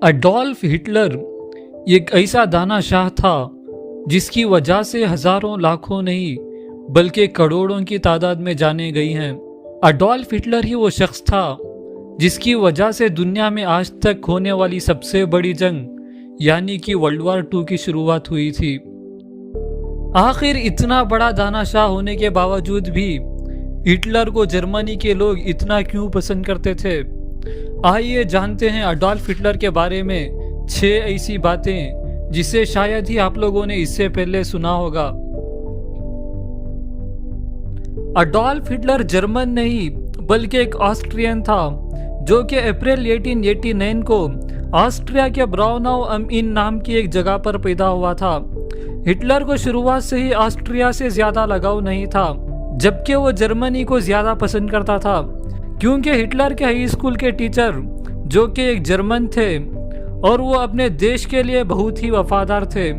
Adolf Hitler एक ऐसा दानाशाह था जिसकी वजह से हजारों लाखों नहीं बल्कि करोड़ों की तादाद में जाने गई हैं। अडोल्फ हिटलर ही वो शख्स था जिसकी वजह से दुनिया में आज तक होने वाली सबसे बड़ी जंग यानी कि वर्ल्ड वॉर 2 की शुरुआत हुई थी। आखिर इतना बड़ा दानाशाह होने के बावजूद भी हिटलर को जर्मनी के लोग इतना क्यों पसंद करते थे? आइए जानते हैं अडोल्फ हिटलर के बारे में 6 ऐसी बातें जिसे शायद ही आप लोगों ने इससे पहले सुना होगा। अडोल्फ हिटलर जर्मन नहीं बल्कि एक ऑस्ट्रियन था जो कि अप्रैल 1889 को ऑस्ट्रिया के ब्राउनाउ am Inn नाम की एक जगह पर पैदा हुआ था। हिटलर को शुरुआत से ही ऑस्ट्रिया से ज्यादा लगाव नहीं था, जबकि वो जर्मनी को ज्यादा पसंद करता था, क्योंकि हिटलर के हाई स्कूल के टीचर जो कि एक जर्मन थे और वो अपने देश के लिए बहुत ही वफादार थे।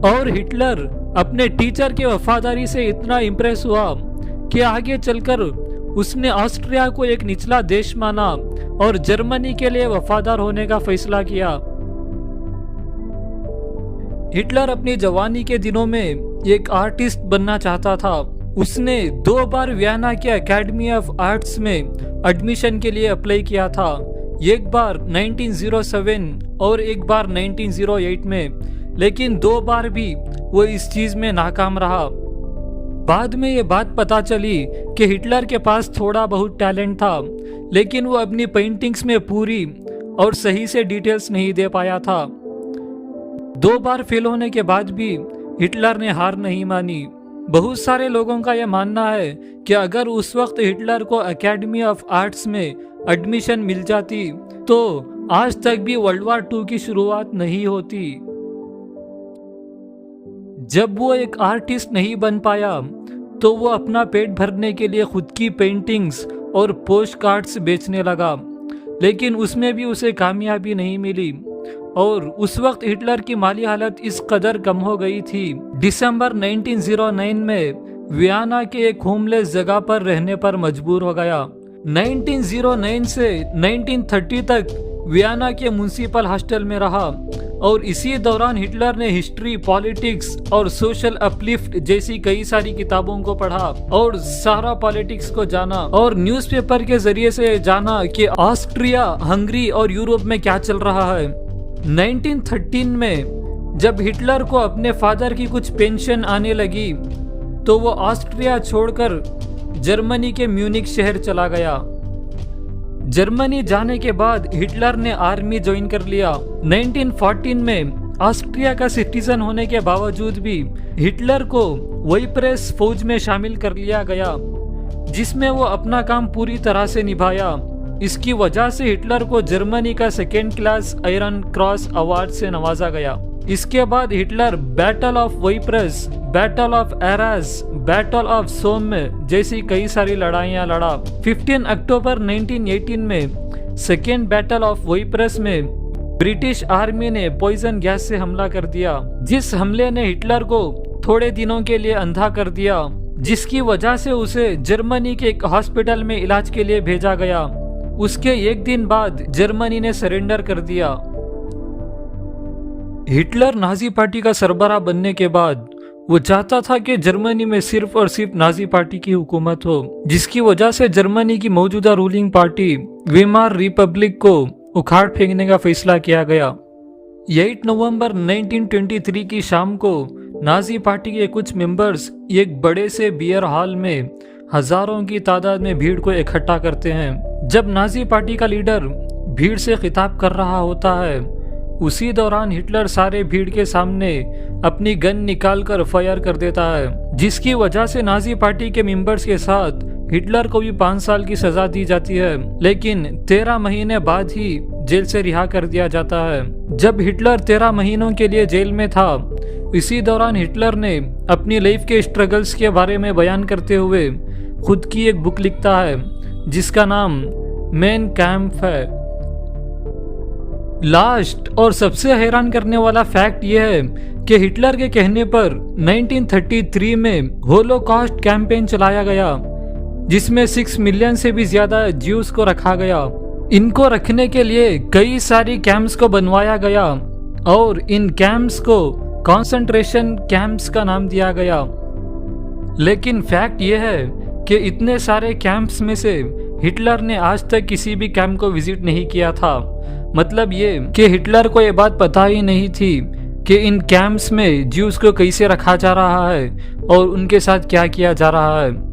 और हिटलर अपने टीचर की वफादारी से इतना इम्प्रेस हुआ कि आगे चलकर उसने ऑस्ट्रिया को एक निचला देश माना और जर्मनी के लिए वफादार होने का फैसला किया। हिटलर अपनी जवानी के दिनों में एक आर्टिस्ट बनना चाहता था। उसने 2 बार वियना के एकेडमी ऑफ आर्ट्स में एडमिशन के लिए अप्लाई किया था, एक बार 1907 और एक बार 1908 में, लेकिन 2 बार भी वो इस चीज में नाकाम रहा। बाद में ये बात पता चली कि हिटलर के पास थोड़ा बहुत टैलेंट था, लेकिन वो अपनी पेंटिंग्स में पूरी और सही से डिटेल्स नहीं दे पाया था। 2 बार फेल होने के बाद भी हिटलर ने हार नहीं मानी। बहुत सारे लोगों का यह मानना है कि अगर उस वक्त हिटलर को एकेडमी ऑफ आर्ट्स में एडमिशन मिल जाती तो आज तक भी वर्ल्ड वॉर 2 की शुरुआत नहीं होती। जब वो एक आर्टिस्ट नहीं बन पाया तो वो अपना पेट भरने के लिए खुद की पेंटिंग्स और पोस्ट कार्ड्स बेचने लगा, लेकिन उसमें भी उसे कामयाबी नहीं मिली और उस वक्त हिटलर की माली हालत इस कदर कम हो गई थी। दिसंबर 1909 में वियना के एक होमलेस जगह पर रहने पर मजबूर हो गया। 1909 से 1930 तक वियना के म्युनिसिपल हॉस्टल में रहा और इसी दौरान हिटलर ने हिस्ट्री, पॉलिटिक्स और सोशल अपलिफ्ट जैसी कई सारी किताबों को पढ़ा और सारा पॉलिटिक्स को जाना और न्यूज़पेपर के जरिए से जाना कि ऑस्ट्रिया, हंगरी और यूरोप में क्या चल रहा है। 1913 में जब हिटलर को अपने फादर की कुछ पेंशन आने लगी तो वो ऑस्ट्रिया छोड़कर जर्मनी के म्यूनिक शहर चला गया। जर्मनी जाने के बाद हिटलर ने आर्मी ज्वाइन कर लिया। 1914 में ऑस्ट्रिया का सिटीजन होने के बावजूद भी हिटलर को वेपरेस फौज में शामिल कर लिया गया, जिसमें वो अपना काम पूरी तरह से निभाया। इसकी वजह से हिटलर को जर्मनी का 2nd class iron cross award से नवाजा गया। इसके बाद Hitler battle of Ypres, battle of Arras, battle of Somme जैसी कई सारी लड़ाइयां लड़ा। 15 अक्टूबर 1918 में 2nd बैटल ऑफ वेपरेस में ब्रिटिश आर्मी ने पॉइजन गैस से हमला कर दिया, जिस हमले ने हिटलर को थोड़े दिनों के लिए अंधा कर दिया, जिसकी वजह से उसे जर्मनी के एक हॉस्पिटल में इलाज के लिए भेजा गया। उसके 1 दिन बाद जर्मनी ने सरेंडर कर दिया। हिटलर नाजी पार्टी का सरबराह बनने के बाद वो चाहता था कि जर्मनी में सिर्फ और सिर्फ नाजी पार्टी की हुकूमत हो, जिसकी वजह से जर्मनी की मौजूदा रूलिंग पार्टी वीमार रिपब्लिक को उखाड़ फेंकने का फैसला किया गया। 8 नवंबर 1923 की शाम को नाजी पार्टी के कुछ मेंबर्स एक बड़े से बियर हॉल में हजारों की तादाद में भीड़ को इकट्ठा करते हैं। जब नाजी पार्टी का लीडर भीड़ से खिताब कर रहा होता है, उसी दौरान हिटलर सारे भीड़ के सामने अपनी गन निकालकर फायर कर देता है, जिसकी वजह से नाजी पार्टी के मेंबर्स के साथ हिटलर को भी 5 साल की सजा दी जाती है, लेकिन 13 महीने बाद ही जेल से रिहा कर दिया जाता है। जब हिटलर 13 महीनों के लिए जेल में था, इसी दौरान हिटलर ने अपनी लाइफ के स्ट्रगल्स के बारे में बयान करते हुए खुद की एक बुक लिखता है जिसका नाम मेन कैम्प है। लास्ट और सबसे हैरान करने वाला फैक्ट यह है कि हिटलर के कहने पर 1933 में होलोकॉस्ट कैंपेन चलाया गया, जिसमें 6 मिलियन से भी ज्यादा ज्यूस को रखा गया इनको रखने के लिए कई सारी कैंप्स को बनवाया गया और इन कैंप्स को कंसंट्रेशन कैंप्स का नाम दिया गया। लेकिन फैक्ट ये है कि इतने सारे कैंप्स में से हिटलर ने आज तक किसी भी कैंप को विजिट नहीं किया था। मतलब ये कि हिटलर को ये बात पता ही नहीं थी कि इन कैंप्स में ज्यूस को कैसे रखा जा रहा है और उनके साथ क्या किया जा रहा है।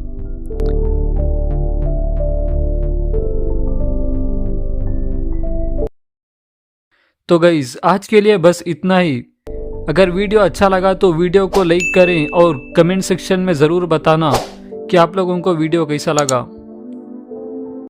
तो गाइज आज के लिए बस इतना ही। अगर वीडियो अच्छा लगा तो वीडियो को लाइक करें और कमेंट सेक्शन में ज़रूर बताना कि आप लोगों को वीडियो कैसा लगा।